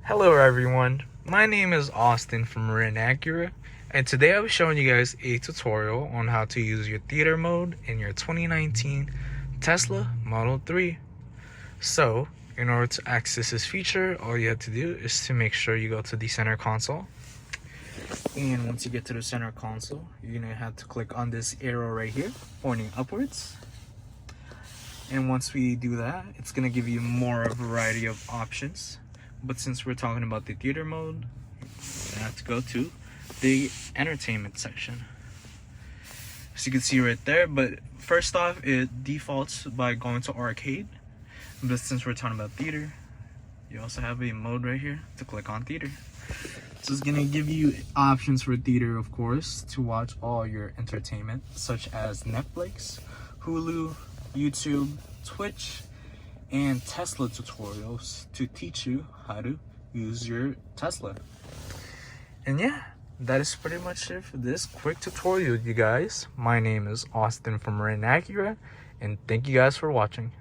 Hello everyone, my name is Austin from Marin Acura, and today I'll be showing you guys a tutorial on how to use your theater mode in your 2019 Tesla Model 3. So, in order to access this feature, all you have to do is to make sure you go to the center console. And once you get to the center console, you're going to have to click on this arrow right here, pointing upwards. And once we do that, it's going to give you more a variety of options. But since we're talking about the theater mode, you have to go to the entertainment section. As you can see right there, but first off, it defaults by going to arcade. But since we're talking about theater, you also have a mode right here to click on theater. So it's gonna give you options for theater, of course, to watch all your entertainment, such as Netflix, Hulu, YouTube, Twitch, and Tesla tutorials to teach you how to use your Tesla. And yeah, that is pretty much it for this quick tutorial, you guys. My name is Austin from Marin Acura, and thank you guys for watching.